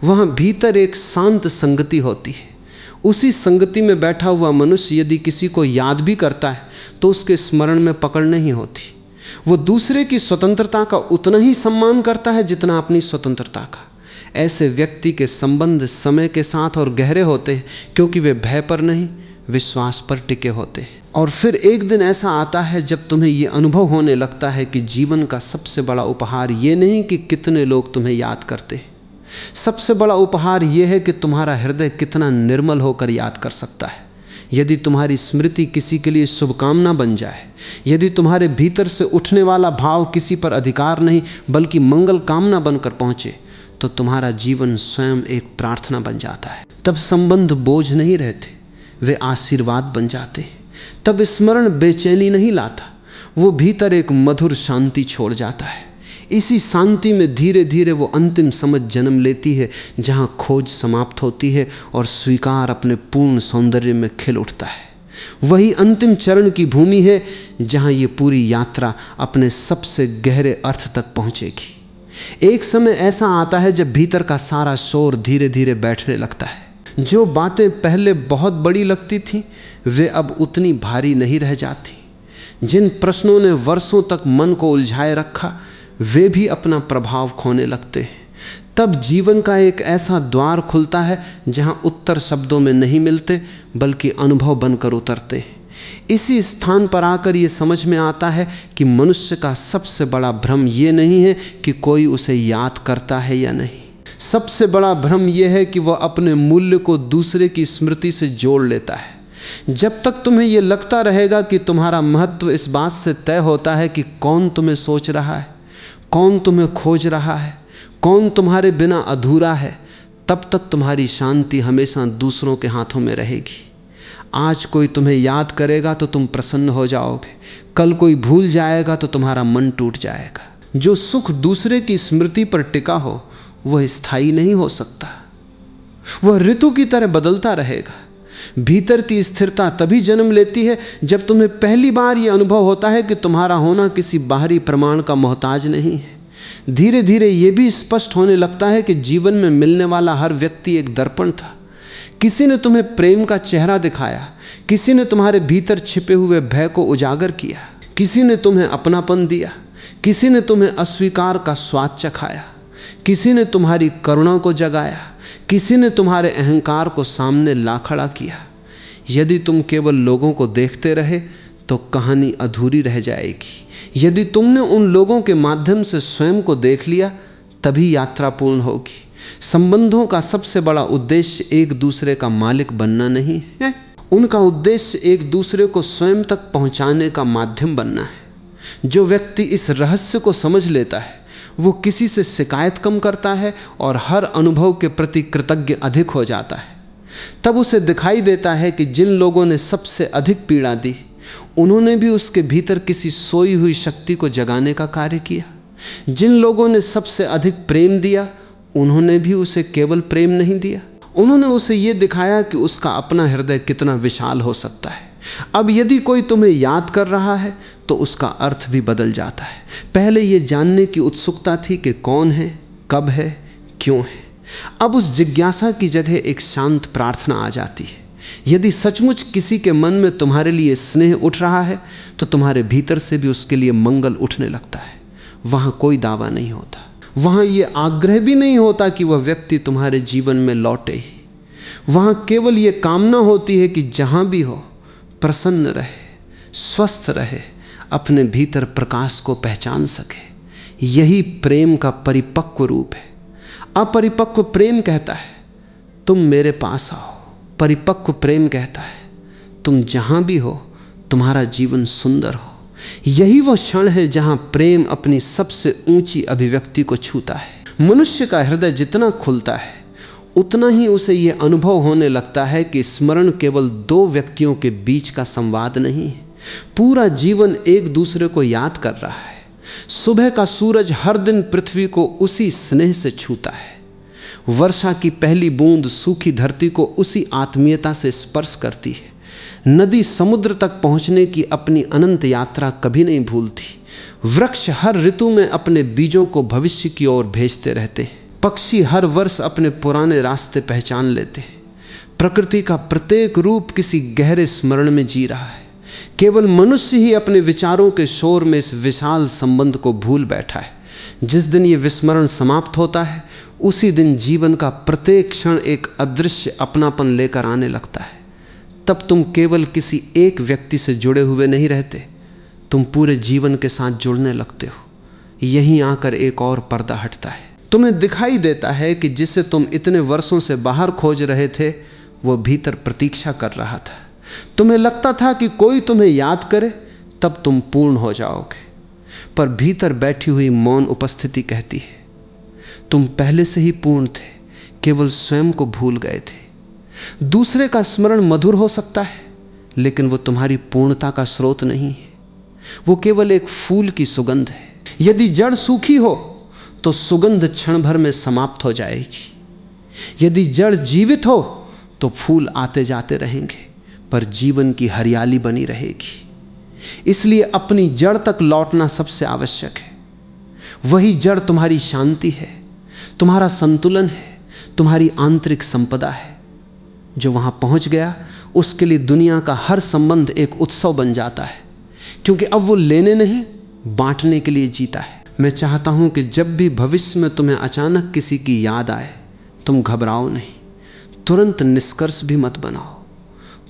Speaker 1: वहाँ भीतर एक शांत संगति होती है। उसी संगति में बैठा हुआ मनुष्य यदि किसी को याद भी करता है तो उसके स्मरण में पकड़ नहीं होती। वो दूसरे की स्वतंत्रता का उतना ही सम्मान करता है जितना अपनी स्वतंत्रता का। ऐसे व्यक्ति के संबंध समय के साथ और गहरे होते हैं क्योंकि वे भय पर नहीं, विश्वास पर टिके होते हैं। और फिर एक दिन ऐसा आता है जब तुम्हें ये अनुभव होने लगता है कि जीवन का सबसे बड़ा उपहार ये नहीं कि कितने लोग तुम्हें याद करते हैं, सबसे बड़ा उपहार ये है कि तुम्हारा हृदय कितना निर्मल होकर याद कर सकता है। यदि तुम्हारी स्मृति किसी के लिए शुभकामना बन जाए, यदि तुम्हारे भीतर से उठने वाला भाव किसी पर अधिकार नहीं बल्कि मंगल कामना बनकर पहुंचे, तो तुम्हारा जीवन स्वयं एक प्रार्थना बन जाता है। तब संबंध बोझ नहीं रहते, वे आशीर्वाद बन जाते हैं। तब स्मरण बेचैनी नहीं लाता, वो भीतर एक मधुर शांति छोड़ जाता है। इसी शांति में धीरे धीरे वो अंतिम समझ जन्म लेती है, जहाँ खोज समाप्त होती है और स्वीकार अपने पूर्ण सौंदर्य में खिल उठता है। वही अंतिम चरण की भूमि है जहाँ ये पूरी यात्रा अपने सबसे गहरे अर्थ तक पहुँचेगी। एक समय ऐसा आता है जब भीतर का सारा शोर धीरे धीरे बैठने लगता है। जो बातें पहले बहुत बड़ी लगती थीं, वे अब उतनी भारी नहीं रह जाती। जिन प्रश्नों ने वर्षों तक मन को उलझाए रखा, वे भी अपना प्रभाव खोने लगते हैं। तब जीवन का एक ऐसा द्वार खुलता है जहां उत्तर शब्दों में नहीं मिलते बल्कि अनुभव बनकर उतरते हैं। इसी स्थान पर आकर ये समझ में आता है कि मनुष्य का सबसे बड़ा भ्रम ये नहीं है कि कोई उसे याद करता है या नहीं। सबसे बड़ा भ्रम यह है कि वह अपने मूल्य को दूसरे की स्मृति से जोड़ लेता है। जब तक तुम्हें यह लगता रहेगा कि तुम्हारा महत्व इस बात से तय होता है कि कौन तुम्हें सोच रहा है, कौन तुम्हें खोज रहा है, कौन तुम्हारे बिना अधूरा है, तब तक तुम्हारी शांति हमेशा दूसरों के हाथों में रहेगी। आज कोई तुम्हें याद करेगा तो तुम प्रसन्न हो जाओगे, कल कोई भूल जाएगा तो तुम्हारा मन टूट जाएगा। जो सुख दूसरे की स्मृति पर टिका हो वह स्थायी नहीं हो सकता, वह ऋतु की तरह बदलता रहेगा। भीतर की स्थिरता तभी जन्म लेती है जब तुम्हें पहली बार यह अनुभव होता है कि तुम्हारा होना किसी बाहरी प्रमाण का मोहताज नहीं है। धीरे धीरे यह भी स्पष्ट होने लगता है कि जीवन में मिलने वाला हर व्यक्ति एक दर्पण था। किसी ने तुम्हें प्रेम का चेहरा दिखाया, किसी ने तुम्हारे भीतर छिपे हुए भय को उजागर किया, किसी ने तुम्हें अपनापन दिया, किसी ने तुम्हें अस्वीकार का स्वाद चखाया, किसी ने तुम्हारी करुणा को जगाया, किसी ने तुम्हारे अहंकार को सामने ला खड़ा किया। यदि तुम केवल लोगों को देखते रहे तो कहानी अधूरी रह जाएगी। यदि तुमने उन लोगों के माध्यम से स्वयं को देख लिया तभी यात्रा पूर्ण होगी। संबंधों का सबसे बड़ा उद्देश्य एक दूसरे का मालिक बनना नहीं है, उनका उद्देश्य एक दूसरे को स्वयं तक पहुंचाने का माध्यम बनना है। जो व्यक्ति इस रहस्य को समझ लेता है वो किसी से शिकायत कम करता है और हर अनुभव के प्रति कृतज्ञ अधिक हो जाता है। तब उसे दिखाई देता है कि जिन लोगों ने सबसे अधिक पीड़ा दी, उन्होंने भी उसके भीतर किसी सोई हुई शक्ति को जगाने का कार्य किया। जिन लोगों ने सबसे अधिक प्रेम दिया, उन्होंने भी उसे केवल प्रेम नहीं दिया, उन्होंने उसे ये दिखाया कि उसका अपना हृदय कितना विशाल हो सकता है। अब यदि कोई तुम्हें याद कर रहा है तो उसका अर्थ भी बदल जाता है। पहले यह जानने की उत्सुकता थी कि कौन है, कब है, क्यों है। अब उस जिज्ञासा की जगह एक शांत प्रार्थना आ जाती है। यदि सचमुच किसी के मन में तुम्हारे लिए स्नेह उठ रहा है तो तुम्हारे भीतर से भी उसके लिए मंगल उठने लगता है। वहाँ कोई दावा नहीं होता, वहाँ ये आग्रह भी नहीं होता कि वह व्यक्ति तुम्हारे जीवन में लौटे ही। वहाँ केवल ये कामना होती है कि जहाँ भी हो प्रसन्न रहे, स्वस्थ रहे, अपने भीतर प्रकाश को पहचान सके। यही प्रेम का परिपक्व रूप है। अपरिपक्व प्रेम कहता है तुम मेरे पास आओ, परिपक्व प्रेम कहता है तुम जहाँ भी हो तुम्हारा जीवन सुंदर हो। यही वह क्षण है जहाँ प्रेम अपनी सबसे ऊंची अभिव्यक्ति को छूता है। मनुष्य का हृदय जितना खुलता है उतना ही उसे यह अनुभव होने लगता है कि स्मरण केवल दो व्यक्तियों के बीच का संवाद नहीं है, पूरा जीवन एक दूसरे को याद कर रहा है। सुबह का सूरज हर दिन पृथ्वी को उसी स्नेह से छूता है। वर्षा की पहली बूंद सूखी धरती को उसी आत्मीयता से स्पर्श करती है। नदी समुद्र तक पहुंचने की अपनी अनंत यात्रा कभी नहीं भूलती। वृक्ष हर ऋतु में अपने बीजों को भविष्य की ओर भेजते रहते हैं। पक्षी हर वर्ष अपने पुराने रास्ते पहचान लेते हैं। प्रकृति का प्रत्येक रूप किसी गहरे स्मरण में जी रहा है। केवल मनुष्य ही अपने विचारों के शोर में इस विशाल संबंध को भूल बैठा है। जिस दिन ये विस्मरण समाप्त होता है उसी दिन जीवन का प्रत्येक क्षण एक अदृश्य अपनापन लेकर आने लगता है। तब तुम केवल किसी एक व्यक्ति से जुड़े हुए नहीं रहते, तुम पूरे जीवन के साथ जुड़ने लगते हो। यहीं आकर एक और पर्दा हटता है। तुम्हें दिखाई देता है कि जिसे तुम इतने वर्षों से बाहर खोज रहे थे वो भीतर प्रतीक्षा कर रहा था। तुम्हें लगता था कि कोई तुम्हें याद करे तब तुम पूर्ण हो जाओगे, पर भीतर बैठी हुई मौन उपस्थिति कहती है तुम पहले से ही पूर्ण थे, केवल स्वयं को भूल गए थे। दूसरे का स्मरण मधुर हो सकता है, लेकिन वो तुम्हारी पूर्णता का स्रोत नहीं है। वो केवल एक फूल की सुगंध है। यदि जड़ सूखी हो तो सुगंध क्षण भर में समाप्त हो जाएगी। यदि जड़ जीवित हो तो फूल आते जाते रहेंगे, पर जीवन की हरियाली बनी रहेगी। इसलिए अपनी जड़ तक लौटना सबसे आवश्यक है। वही जड़ तुम्हारी शांति है, तुम्हारा संतुलन है, तुम्हारी आंतरिक संपदा है। जो वहां पहुंच गया उसके लिए दुनिया का हर संबंध एक उत्सव बन जाता है, क्योंकि अब वो लेने नहीं बांटने के लिए जीता है। मैं चाहता हूं कि जब भी भविष्य में तुम्हें अचानक किसी की याद आए, तुम घबराओ नहीं, तुरंत निष्कर्ष भी मत बनाओ।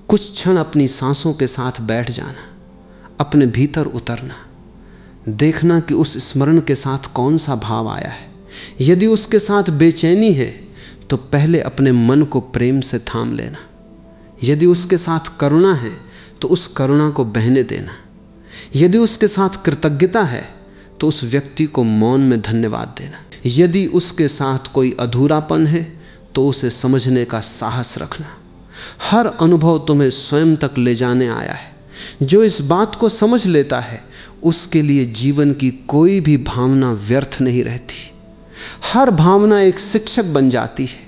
Speaker 1: कुछ क्षण अपनी सांसों के साथ बैठ जाना, अपने भीतर उतरना, देखना कि उस स्मरण के साथ कौन सा भाव आया है। यदि उसके साथ बेचैनी है तो पहले अपने मन को प्रेम से थाम लेना। यदि उसके साथ करुणा है तो उस करुणा को बहने देना। यदि उसके साथ कृतज्ञता है तो उस व्यक्ति को मौन में धन्यवाद देना। यदि उसके साथ कोई अधूरापन है तो उसे समझने का साहस रखना। हर अनुभव तुम्हें स्वयं तक ले जाने आया है। जो इस बात को समझ लेता है उसके लिए जीवन की कोई भी भावना व्यर्थ नहीं रहती। हर भावना एक शिक्षक बन जाती है।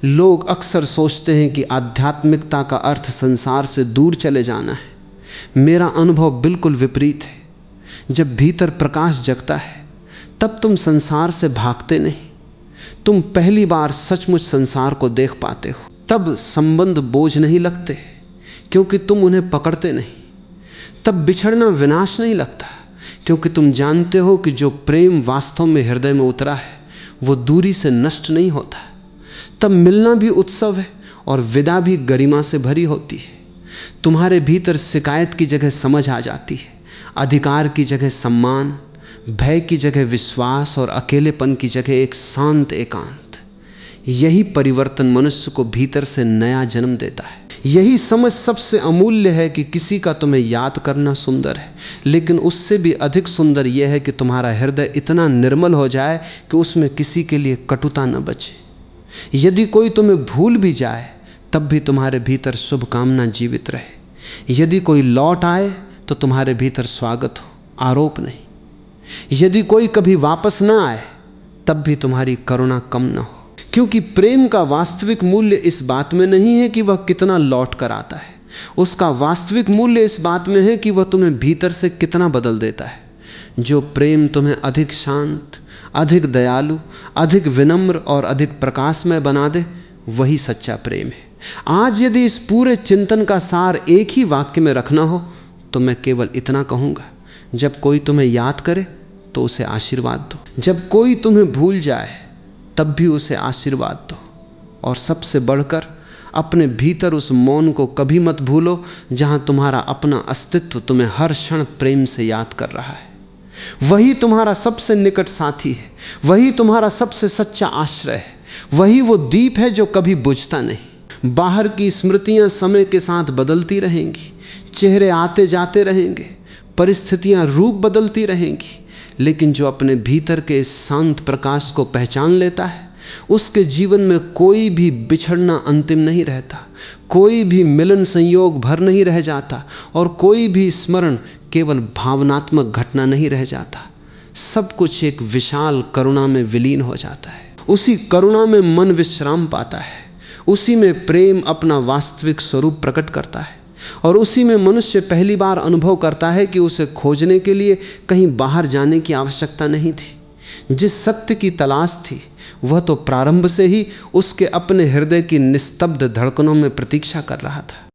Speaker 1: लोग अक्सर सोचते हैं कि आध्यात्मिकता का अर्थ संसार से दूर चले जाना है। मेरा अनुभव बिल्कुल विपरीत है। जब भीतर प्रकाश जगता है तब तुम संसार से भागते नहीं, तुम पहली बार सचमुच संसार को देख पाते हो। तब संबंध बोझ नहीं लगते, क्योंकि तुम उन्हें पकड़ते नहीं। तब बिछड़ना विनाश नहीं लगता, क्योंकि तुम जानते हो कि जो प्रेम वास्तव में हृदय में उतरा है वो दूरी से नष्ट नहीं होता। तब मिलना भी उत्सव है और विदा भी गरिमा से भरी होती है। तुम्हारे भीतर शिकायत की जगह समझ आ जाती है, अधिकार की जगह सम्मान, भय की जगह विश्वास और अकेलेपन की जगह एक शांत एकांत। यही परिवर्तन मनुष्य को भीतर से नया जन्म देता है। यही समझ सबसे अमूल्य है कि किसी का तुम्हें याद करना सुंदर है, लेकिन उससे भी अधिक सुंदर यह है कि तुम्हारा हृदय इतना निर्मल हो जाए कि उसमें किसी के लिए कटुता न बचे। यदि कोई तुम्हें भूल भी जाए तब भी तुम्हारे भीतर शुभकामना जीवित रहे। यदि कोई लौट आए तो तुम्हारे भीतर स्वागत हो, आरोप नहीं। यदि कोई कभी वापस ना आए तब भी तुम्हारी करुणा कम न हो, क्योंकि प्रेम का वास्तविक मूल्य इस बात में नहीं है कि वह कितना लौट कर आता है। उसका वास्तविक मूल्य इस बात में है कि वह तुम्हें भीतर से कितना बदल देता है। जो प्रेम तुम्हें अधिक शांत, अधिक दयालु, अधिक विनम्र और अधिक प्रकाशमय बना दे, वही सच्चा प्रेम है। आज यदि इस पूरे चिंतन का सार एक ही वाक्य में रखना हो तो मैं केवल इतना कहूँगा, जब कोई तुम्हें याद करे तो उसे आशीर्वाद दो। जब कोई तुम्हें भूल जाए तब भी उसे आशीर्वाद दो। और सबसे बढ़कर अपने भीतर उस मौन को कभी मत भूलो, जहाँ तुम्हारा अपना अस्तित्व तुम्हें हर क्षण प्रेम से याद कर रहा है। वही तुम्हारा सबसे निकट साथी है, वही तुम्हारा सबसे सच्चा आश्रय है, वही वो दीप है जो कभी बुझता नहीं। बाहर की स्मृतियां समय के साथ बदलती रहेंगी, चेहरे आते जाते रहेंगे, परिस्थितियां रूप बदलती रहेंगी, लेकिन जो अपने भीतर के इस शांत प्रकाश को पहचान लेता है उसके जीवन में कोई भी बिछड़ना अंतिम नहीं रहता, कोई भी मिलन संयोग भर नहीं रह जाता और कोई भी स्मरण केवल भावनात्मक घटना नहीं रह जाता। सब कुछ एक विशाल करुणा में विलीन हो जाता है। उसी करुणा में मन विश्राम पाता है, उसी में प्रेम अपना वास्तविक स्वरूप प्रकट करता है और उसी में मनुष्य पहली बार अनुभव करता है कि उसे खोजने के लिए कहीं बाहर जाने की आवश्यकता नहीं थी। जिस सत्य की तलाश थी वह तो प्रारंभ से ही उसके अपने हृदय की निस्तब्ध धड़कनों में प्रतीक्षा कर रहा था।